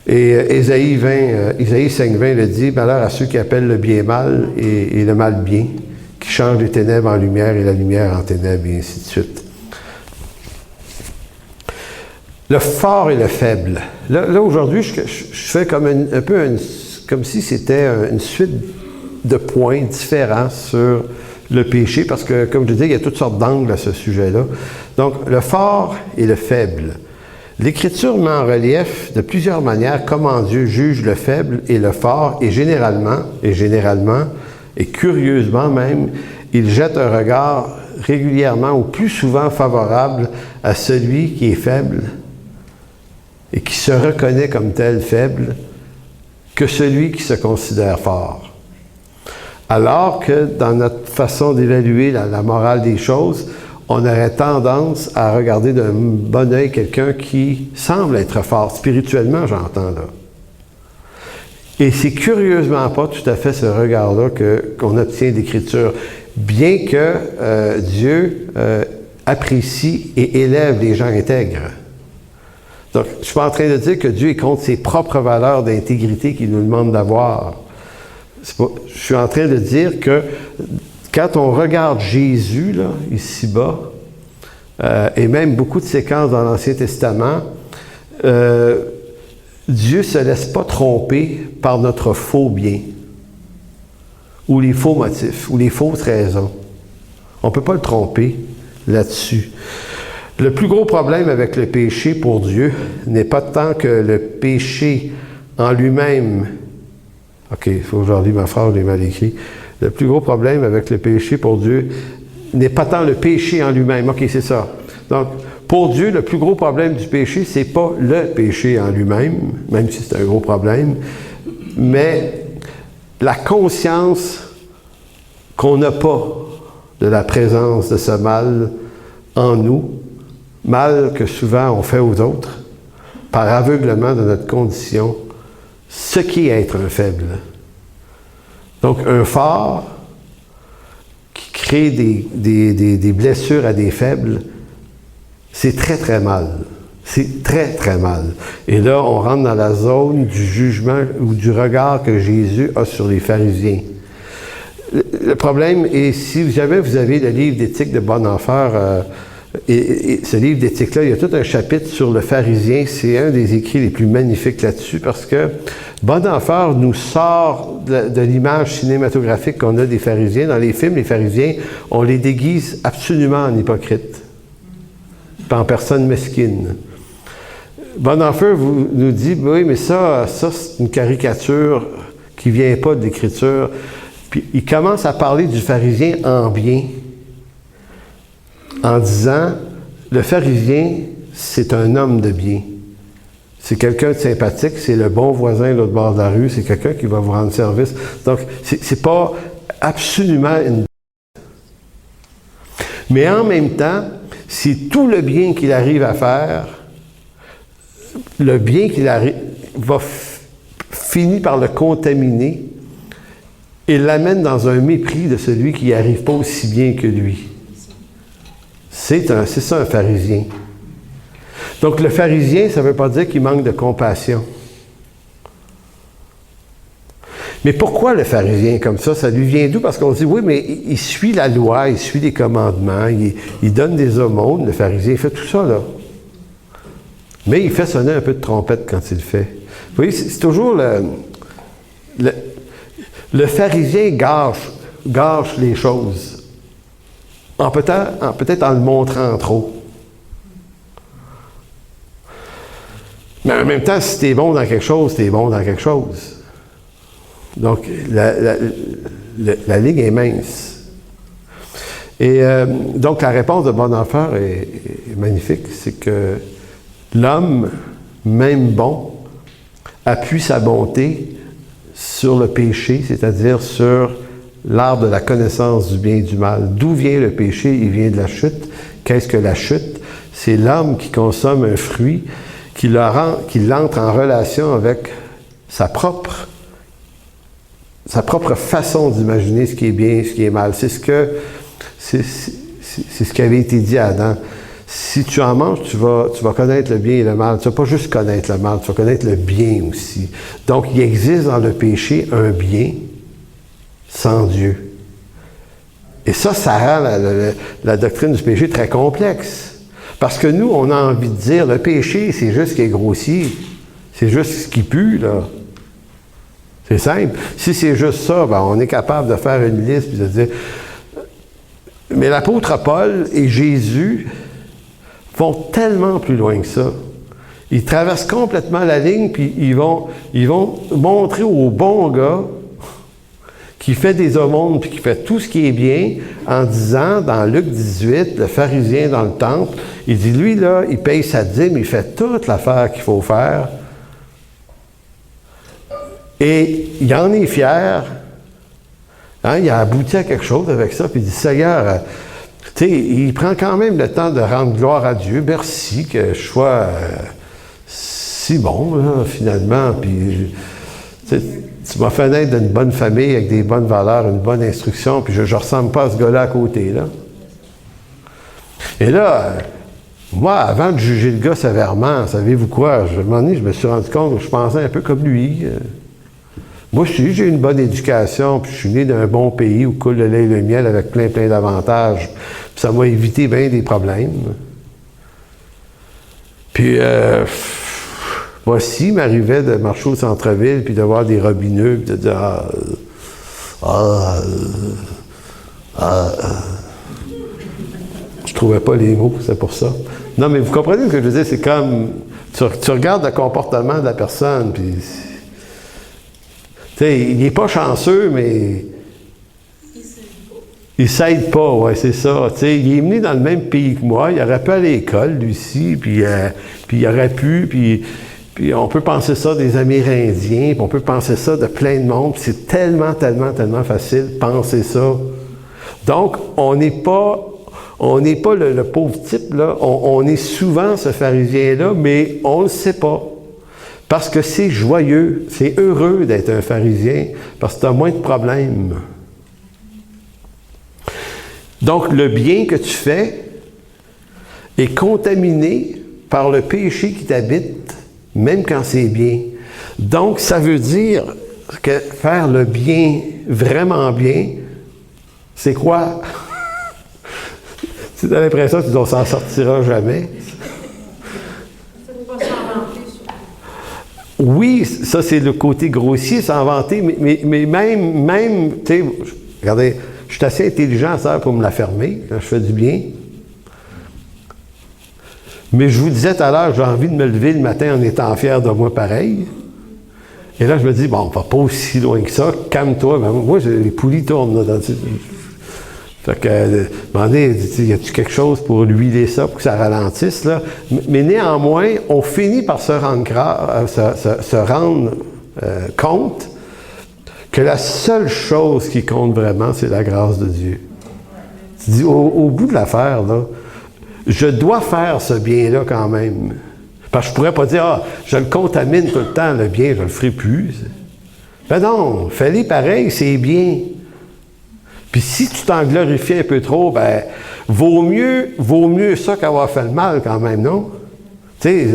Et Ésaïe 5:20 le dit, « Malheur à ceux qui appellent le bien mal et le mal bien, qui changent les ténèbres en lumière et la lumière en ténèbres, et ainsi de suite. » Le fort et le faible. Là aujourd'hui, je fais comme comme si c'était une suite de points différents sur le péché, parce que, comme je disais, il y a toutes sortes d'angles à ce sujet-là. Donc, le fort et le faible. L'Écriture met en relief de plusieurs manières comment Dieu juge le faible et le fort, et généralement, et curieusement même, il jette un regard régulièrement ou plus souvent favorable à celui qui est faible et qui se reconnaît comme tel faible que celui qui se considère fort. Alors que dans notre façon d'évaluer la morale des choses, on aurait tendance à regarder d'un bon œil quelqu'un qui semble être fort, spirituellement, j'entends là. Et c'est curieusement pas tout à fait ce regard-là qu'on obtient d'Écriture, bien que Dieu apprécie et élève les gens intègres. Donc, je ne suis pas en train de dire que Dieu est contre ses propres valeurs d'intégrité qu'il nous demande d'avoir. Je suis en train de dire que quand on regarde Jésus, là, ici-bas, et même beaucoup de séquences dans l'Ancien Testament, Dieu ne se laisse pas tromper par notre faux bien, ou les faux motifs, ou les fausses raisons. On ne peut pas le tromper là-dessus. Le plus gros problème avec le péché pour Dieu n'est pas tant que le péché en lui-même. OK, il faut que je relis ma phrase, je l'ai mal écrit. Le plus gros problème avec le péché pour Dieu n'est pas tant le péché en lui-même. OK, c'est ça. Donc, pour Dieu, le plus gros problème du péché, c'est pas le péché en lui-même, même si c'est un gros problème, mais la conscience qu'on n'a pas de la présence de ce mal en nous, mal que souvent on fait aux autres, par aveuglement de notre condition, ce qui est être un faible. Donc, un fort qui crée des blessures à des faibles, c'est très, très mal. C'est très, très mal. Et là, on rentre dans la zone du jugement ou du regard que Jésus a sur les pharisiens. Le problème est, si jamais vous avez le livre d'éthique de Bonhoeffer, et ce livre d'éthique-là, il y a tout un chapitre sur le pharisien. C'est un des écrits les plus magnifiques là-dessus parce que Bonhoeffer nous sort de l'image cinématographique qu'on a des pharisiens. Dans les films, les pharisiens, on les déguise absolument en hypocrites, en personnes mesquines. Bonhoeffer nous dit, oui, mais ça c'est une caricature qui ne vient pas de l'Écriture. Puis il commence à parler du pharisien en bien, en disant, le pharisien, c'est un homme de bien. C'est quelqu'un de sympathique, c'est le bon voisin de l'autre bord de la rue, c'est quelqu'un qui va vous rendre service. Donc, c'est pas absolument une... Mais en même temps, c'est tout le bien qu'il arrive à faire, le bien qu'il arrive, finit par le contaminer et l'amène dans un mépris de celui qui n'y arrive pas aussi bien que lui. C'est ça un pharisien. Donc le pharisien, ça ne veut pas dire qu'il manque de compassion. Mais pourquoi le pharisien comme ça? Ça lui vient d'où? Parce qu'on dit, oui, mais il suit la loi, il suit les commandements, il donne des aumônes, le pharisien, il fait tout ça, là. Mais il fait sonner un peu de trompette quand il le fait. Vous voyez, c'est toujours Le pharisien gâche les choses, peut-être en le montrant trop. Mais en même temps, si tu es bon dans quelque chose, tu es bon dans quelque chose. Donc, la ligne est mince. Et donc, la réponse de Bonhoeffer est magnifique. C'est que l'homme, même bon, appuie sa bonté sur le péché, c'est-à-dire sur l'arbre de la connaissance du bien et du mal. D'où vient le péché? Il vient de la chute. Qu'est-ce que la chute? C'est l'homme qui consomme un fruit, qui l'entre en relation avec sa propre façon d'imaginer ce qui est bien et ce qui est mal. C'est ce qui avait été dit à Adam. Si tu en manges, tu vas connaître le bien et le mal. Tu ne vas pas juste connaître le mal, tu vas connaître le bien aussi. Donc, il existe dans le péché un bien sans Dieu. Et ça rend la doctrine du péché très complexe. Parce que nous, on a envie de dire, le péché, c'est juste ce qui est grossier. C'est juste ce qui pue, là. C'est simple. Si c'est juste ça, ben, on est capable de faire une liste et de dire... Mais l'apôtre Paul et Jésus vont tellement plus loin que ça. Ils traversent complètement la ligne, puis ils vont montrer au bon gars qui fait des aumônes, puis qui fait tout ce qui est bien, en disant, dans Luc 18, le pharisien dans le temple, il dit, lui, là, il paye sa dîme, il fait toute l'affaire qu'il faut faire, et il en est fier. Hein, il a abouti à quelque chose avec ça, puis il dit, Seigneur, tu sais, il prend quand même le temps de rendre gloire à Dieu. Merci que je sois si bon, là, finalement. Puis, tu m'as fait naître d'une bonne famille, avec des bonnes valeurs, une bonne instruction, puis je ne ressemble pas à ce gars-là à côté, là. Et là, moi, avant de juger le gars sévèrement, savez-vous quoi? À un moment donné, je me suis rendu compte que je pensais un peu comme lui. Moi, j'ai une bonne éducation, puis je suis né d'un bon pays où coule le lait et le miel avec plein d'avantages. Puis ça m'a évité bien des problèmes. Puis, voici, il m'arrivait de marcher au centre-ville, puis de voir des robineux, puis de dire je trouvais pas les mots, c'est pour ça. Non, mais vous comprenez ce que je veux dire? C'est comme, tu regardes le comportement de la personne, puis... Tu sais, il n'est pas chanceux, mais il ne s'aide pas, ouais, c'est ça. Tu sais, il est venu dans le même pays que moi, il aurait pu aller à l'école, lui aussi, puis il aurait pu, puis on peut penser ça des Amérindiens, puis on peut penser ça de plein de monde, puis c'est tellement facile de penser ça. Donc, on n'est pas le pauvre type, là, on est souvent ce pharisien-là, mais on ne le sait pas. Parce que c'est joyeux, c'est heureux d'être un pharisien, parce que tu as moins de problèmes. Donc, le bien que tu fais est contaminé par le péché qui t'habite, même quand c'est bien. Donc, ça veut dire que faire le bien, vraiment bien, c'est quoi? Tu as l'impression que tu ne s'en sortiras jamais. Oui, ça c'est le côté grossier, s'inventer, mais même, tu sais, regardez, je suis assez intelligent ça pour me la fermer quand je fais du bien. Mais je vous disais tout à l'heure, j'ai envie de me lever le matin en étant fier de moi pareil. Et là, je me dis, bon, on ne va pas aussi loin que ça, calme-toi. Ben, moi, les poulies tournent là. Fait que, à un moment donné, y a-t-il quelque chose pour huiler ça, pour que ça ralentisse, là? Mais néanmoins, on finit par se rendre compte que la seule chose qui compte vraiment, c'est la grâce de Dieu. Tu dis, au bout de l'affaire, là, je dois faire ce bien-là quand même. Parce que je pourrais pas dire, je le contamine tout le temps, le bien, je le ferai plus. Ben non, fais-le pareil, c'est bien. Puis si tu t'en glorifies un peu trop, ben, vaut mieux ça qu'avoir fait le mal quand même, non? Tu sais,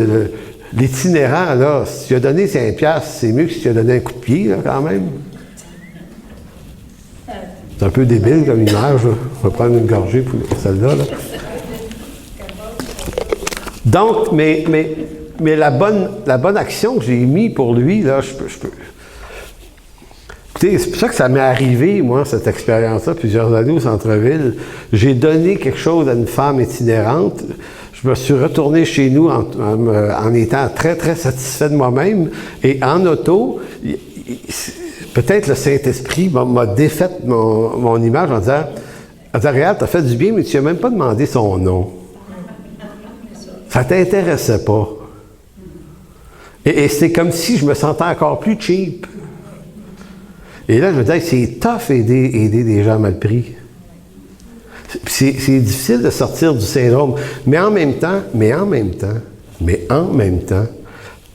l'itinérant, là, si tu as donné 5$, c'est mieux que si tu as donné un coup de pied, là, quand même. C'est un peu débile comme image, là. On va prendre une gorgée pour celle-là, là. Donc, mais la bonne action que j'ai mise pour lui, là, je peux... Écoutez, c'est pour ça que ça m'est arrivé, moi, cette expérience-là, plusieurs années au centre-ville. J'ai donné quelque chose à une femme itinérante. Je me suis retourné chez nous en étant très, très satisfait de moi-même. Et en auto, peut-être le Saint-Esprit m'a défait mon image en disant, regarde, t'as fait du bien, mais tu n'as même pas demandé son nom. Ça ne t'intéressait pas. Et c'est comme si je me sentais encore plus cheap. Et là, je me disais, c'est tough aider des gens mal pris. C'est difficile de sortir du syndrome. Mais en même temps,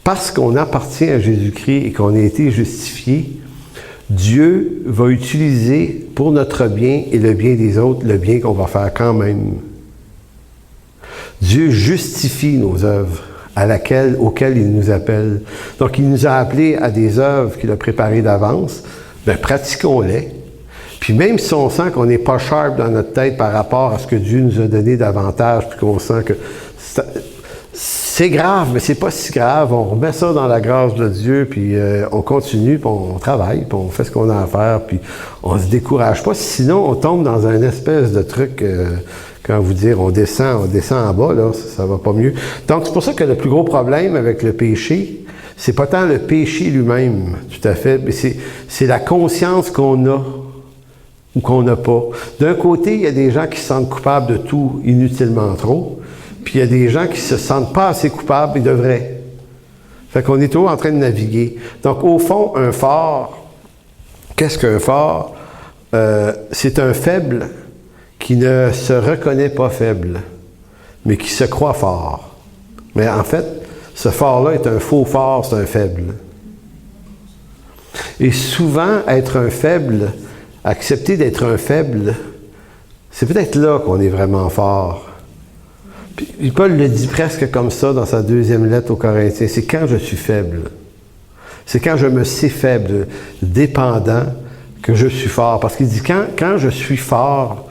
parce qu'on appartient à Jésus-Christ et qu'on a été justifié, Dieu va utiliser pour notre bien et le bien des autres, le bien qu'on va faire quand même. Dieu justifie nos œuvres auxquelles il nous appelle. Donc, il nous a appelés à des œuvres qu'il a préparées d'avance. Bien, pratiquons-les. Puis même si on sent qu'on n'est pas sharp dans notre tête par rapport à ce que Dieu nous a donné d'avantage, puis qu'on sent que c'est grave, mais c'est pas si grave, on remet ça dans la grâce de Dieu, puis on continue, puis on travaille, puis on fait ce qu'on a à faire, puis on se décourage pas, sinon on tombe dans un espèce de truc, quand vous dire, on descend en bas, là, ça va pas mieux. Donc c'est pour ça que le plus gros problème avec le péché, c'est pas tant le péché lui-même, tout à fait, mais c'est la conscience qu'on a ou qu'on n'a pas. D'un côté, il y a des gens qui se sentent coupables de tout inutilement trop, puis il y a des gens qui se sentent pas assez coupables et devraient. Fait qu'on est toujours en train de naviguer. Donc, au fond, un fort, qu'est-ce qu'un fort? C'est un faible qui ne se reconnaît pas faible, mais qui se croit fort. Mais en fait, ce fort-là est un faux fort, c'est un faible. Et souvent, être un faible, accepter d'être un faible, c'est peut-être là qu'on est vraiment fort. Puis Paul le dit presque comme ça dans sa deuxième lettre aux Corinthiens, c'est quand je suis faible. C'est quand je me sais faible, dépendant, que je suis fort. Parce qu'il dit quand je suis fort,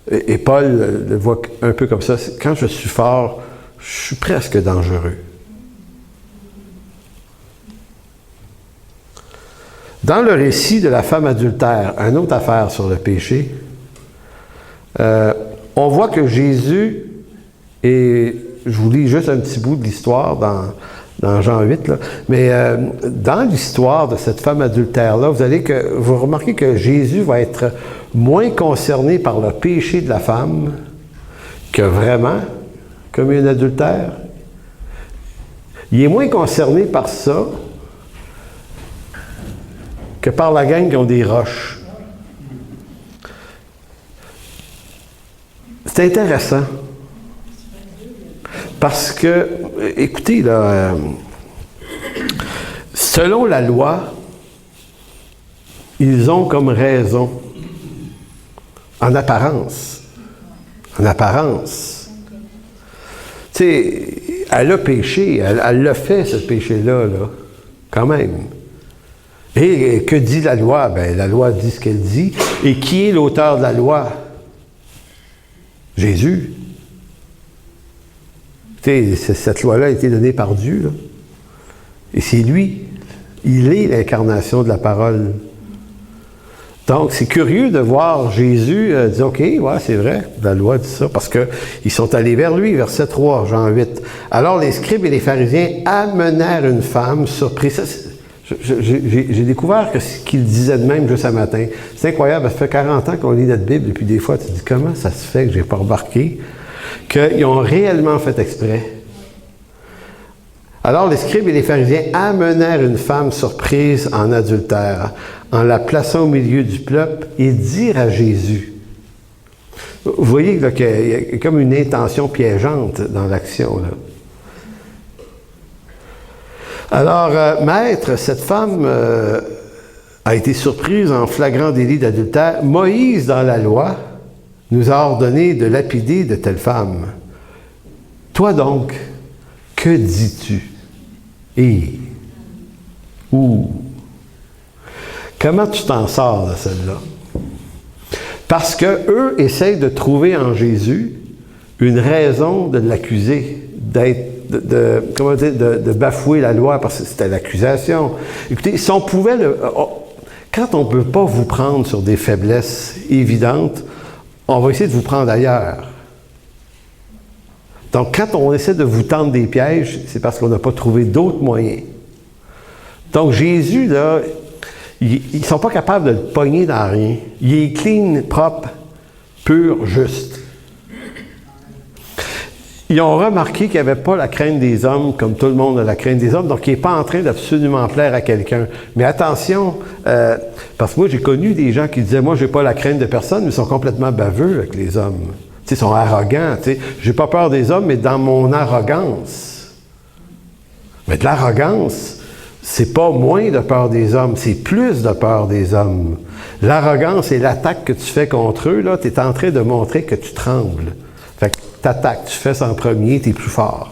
et Paul le voit un peu comme ça, quand je suis fort, je suis presque dangereux. Dans le récit de la femme adultère, une autre affaire sur le péché, on voit que Jésus, et je vous lis juste un petit bout de l'histoire dans Jean 8, là, mais dans l'histoire de cette femme adultère-là, vous remarquez que Jésus va être moins concerné par le péché de la femme que vraiment commis un adultère. Il est moins concerné par ça que par la gang qui ont des roches. C'est intéressant. Parce que, écoutez, là, selon la loi, ils ont comme raison, en apparence. En apparence. Tu sais, elle a péché, elle l'a fait, ce péché-là, là, quand même. Et que dit la loi? Bien, la loi dit ce qu'elle dit. Et qui est l'auteur de la loi? Jésus. Tu sais, cette loi-là a été donnée par Dieu, là. Et c'est lui. Il est l'incarnation de la parole. Donc, c'est curieux de voir Jésus dire, OK, ouais, c'est vrai, la loi dit ça, parce qu'ils sont allés vers lui, verset 3, Jean 8. Alors, les scribes et les pharisiens amenèrent une femme surprise. J'ai découvert ce qu'il disait de même juste ce matin. C'est incroyable, ça fait 40 ans qu'on lit notre Bible, et puis des fois, tu te dis, comment ça se fait que je n'ai pas remarqué qu'ils ont réellement fait exprès. Alors, les scribes et les pharisiens amenèrent une femme surprise en adultère, en la plaçant au milieu du peuple, et dirent à Jésus. Vous voyez là, qu'il y a comme une intention piégeante dans l'action, là. Alors, maître, cette femme a été surprise en flagrant délit d'adultère. Moïse, dans la loi, nous a ordonné de lapider de telle femme. Toi donc, que dis-tu? Et comment tu t'en sors de celle-là? Parce qu'eux essayent de trouver en Jésus une raison de l'accuser, de bafouer la loi, parce que c'était l'accusation. Écoutez, si on pouvait Quand on ne peut pas vous prendre sur des faiblesses évidentes, on va essayer de vous prendre ailleurs. Donc, quand on essaie de vous tendre des pièges, c'est parce qu'on n'a pas trouvé d'autres moyens. Donc, Jésus, là, ils ne sont pas capables de le pogner dans rien. Il est clean, propre, pur, juste. Ils ont remarqué qu'il n'y avait pas la crainte des hommes comme tout le monde a la crainte des hommes, donc il n'est pas en train d'absolument plaire à quelqu'un. Mais attention, parce que moi j'ai connu des gens qui disaient « Moi, je n'ai pas la crainte de personne », mais ils sont complètement baveux avec les hommes. Tu sais, ils sont arrogants. Tu sais. Je n'ai pas peur des hommes, mais dans mon arrogance. Mais de l'arrogance, c'est pas moins de peur des hommes, c'est plus de peur des hommes. L'arrogance et l'attaque que tu fais contre eux, là, tu es en train de montrer que tu trembles. Fait que tu attaques, tu fais ça en premier, tu es plus fort.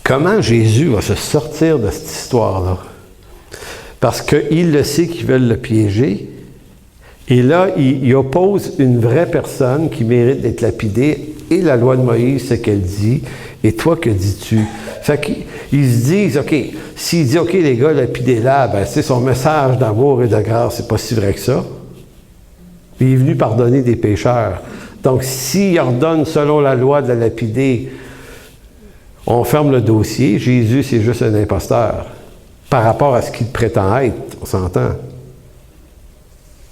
Comment Jésus va se sortir de cette histoire-là? Parce qu'il le sait qu'ils veulent le piéger. Et là, il oppose une vraie personne qui mérite d'être lapidée. Et la loi de Moïse, ce qu'elle dit. Et toi, que dis-tu? Fait qu'ils se disent, OK, s'il dit, OK, les gars, lapidez-la, ben, c'est son message d'amour et de grâce, c'est pas si vrai que ça. Il est venu pardonner des pécheurs. Donc, s'il ordonne selon la loi de la lapider, on ferme le dossier. Jésus, c'est juste un imposteur. Par rapport à ce qu'il prétend être, on s'entend.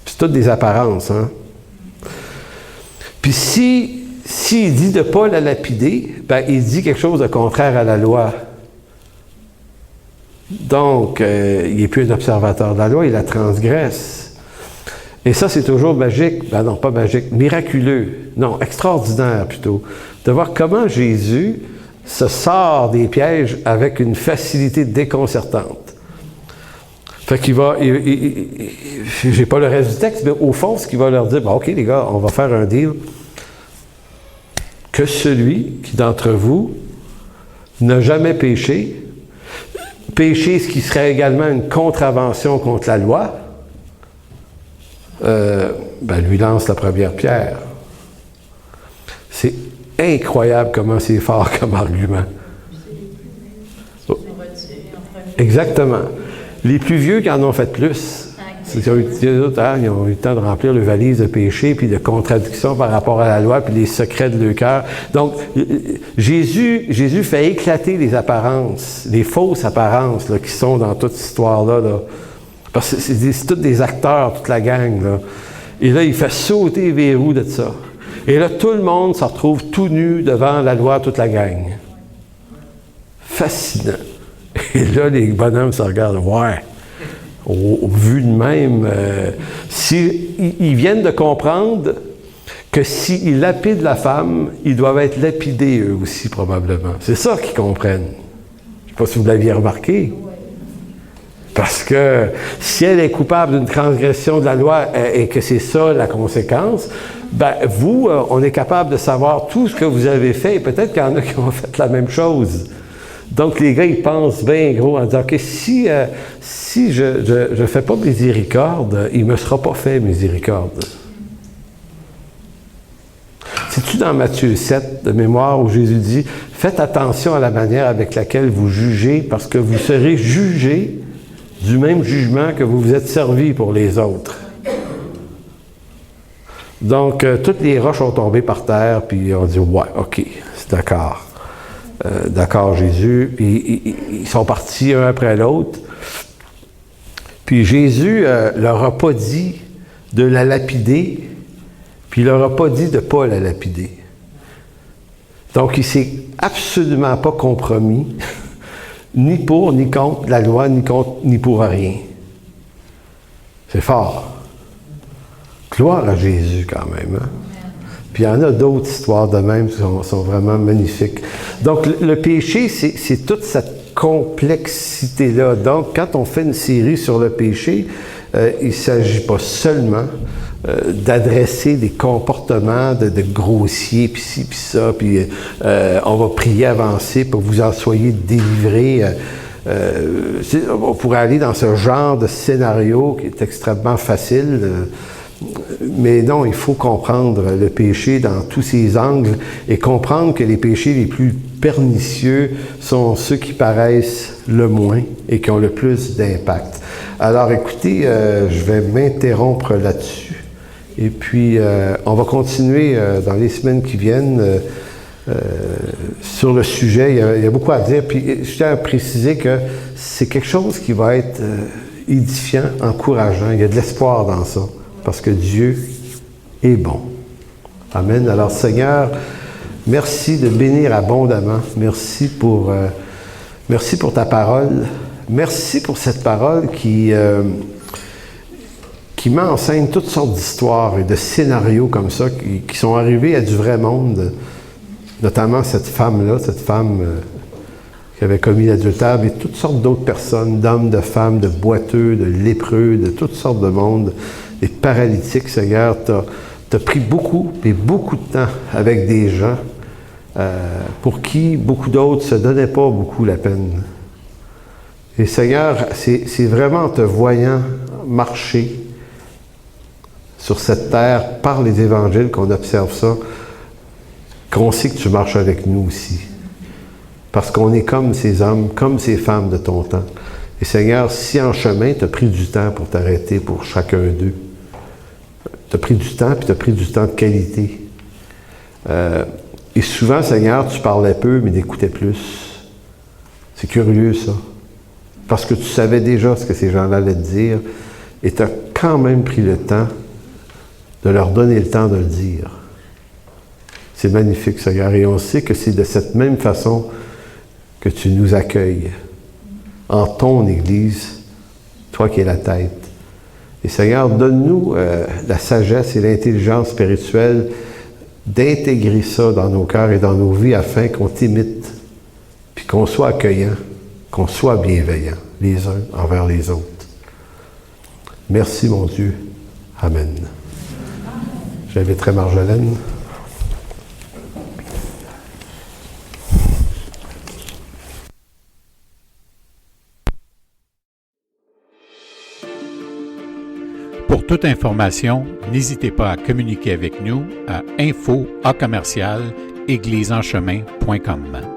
C'est toutes des apparences, hein? Puis s'il dit de ne pas la lapider, ben, il dit quelque chose de contraire à la loi. Donc, il n'est plus un observateur de la loi, il la transgresse. Et ça, c'est toujours magique. Ben non, pas magique, miraculeux. Non, extraordinaire plutôt. De voir comment Jésus se sort des pièges avec une facilité déconcertante. Fait qu'il va... j'ai pas le reste du texte, mais au fond, ce qu'il va leur dire, bon, OK, les gars, on va faire un deal. Que celui qui d'entre vous n'a jamais péché, péché, ce qui serait également une contravention contre la loi, ben, lui lance la première pierre. C'est incroyable comment c'est fort comme argument. Oh. Exactement. Les plus vieux qui en ont fait plus. Ils ont eu le temps de remplir le valise de péché puis de contradictions par rapport à la loi puis les secrets de leur cœur. Donc, Jésus fait éclater les apparences, les fausses apparences là, qui sont dans toute cette histoire-là. Là. Parce que c'est tous des acteurs, toute la gang. Là. Et là, il fait sauter les verrous de ça. Et là, tout le monde se retrouve tout nu devant la loi, toute la gang. Fascinant. Et là, les bonhommes se regardent. Ouais. Vu de même, ils viennent de comprendre que s'ils lapident la femme, ils doivent être lapidés eux aussi, probablement. C'est ça qu'ils comprennent. Je ne sais pas si vous l'aviez remarqué. Parce que si elle est coupable d'une transgression de la loi et que c'est ça la conséquence, ben vous, on est capable de savoir tout ce que vous avez fait. Et peut-être qu'il y en a qui ont fait la même chose. Donc les gars, ils pensent bien gros en disant, OK, si je ne fais pas miséricorde, il ne me sera pas fait miséricorde. C'est-tu dans Matthieu 7, de mémoire, où Jésus dit, faites attention à la manière avec laquelle vous jugez, parce que vous serez jugés du même jugement que vous vous êtes servis pour les autres. Donc, toutes les roches ont tombé par terre, puis on dit, ouais, OK, c'est d'accord. D'accord, Jésus. Puis ils sont partis un après l'autre. Puis Jésus leur a pas dit de la lapider, puis il leur a pas dit de ne pas la lapider. Donc, il s'est absolument pas compromis, ni pour, ni contre la loi, ni pour rien. C'est fort. Gloire à Jésus quand même. Hein? Puis il y en a d'autres histoires de même qui sont vraiment magnifiques. Donc, le péché, c'est toute cette complexité-là. Donc, quand on fait une série sur le péché, il ne s'agit pas seulement d'adresser des comportements de grossiers, puis ci, puis ça, puis on va prier, avancer pour que vous en soyez délivrés. On pourrait aller dans ce genre de scénario qui est extrêmement facile. Mais non, il faut comprendre le péché dans tous ses angles et comprendre que les péchés les plus pernicieux sont ceux qui paraissent le moins et qui ont le plus d'impact. Alors écoutez, je vais m'interrompre là-dessus. Et puis, on va continuer dans les semaines qui viennent sur le sujet. Il y a beaucoup à dire. Puis, je tiens à préciser que c'est quelque chose qui va être édifiant, encourageant. Il y a de l'espoir dans ça, parce que Dieu est bon. Amen. Alors, Seigneur, merci de bénir abondamment. Merci pour ta parole. Merci pour cette parole qui m'enseigne toutes sortes d'histoires et de scénarios comme ça qui sont arrivés à du vrai monde, notamment cette femme qui avait commis l'adultère, et toutes sortes d'autres personnes, d'hommes, de femmes, de boiteux, de lépreux, de toutes sortes de monde, des paralytiques. Seigneur, tu as pris beaucoup de temps avec des gens pour qui beaucoup d'autres ne se donnaient pas beaucoup la peine. Et Seigneur, c'est vraiment en te voyant marcher sur cette terre par les évangiles qu'on observe ça, qu'on sait que tu marches avec nous aussi. Parce qu'on est comme ces hommes, comme ces femmes de ton temps. Et Seigneur, si en chemin, tu as pris du temps pour t'arrêter pour chacun d'eux, tu as pris du temps, puis tu as pris du temps de qualité. Et souvent, Seigneur, tu parlais peu, mais t'écoutais plus. C'est curieux, ça. Parce que tu savais déjà ce que ces gens-là allaient te dire, et tu as quand même pris le temps de leur donner le temps de le dire. C'est magnifique, Seigneur, et on sait que c'est de cette même façon que tu nous accueilles en ton Église, toi qui es la tête. Et Seigneur, donne-nous la sagesse et l'intelligence spirituelle d'intégrer ça dans nos cœurs et dans nos vies afin qu'on t'imite, puis qu'on soit accueillant, qu'on soit bienveillant les uns envers les autres. Merci, mon Dieu. Amen. J'inviterai Marjolaine. Pour toute information, n'hésitez pas à communiquer avec nous à info@église-en-chemin.com.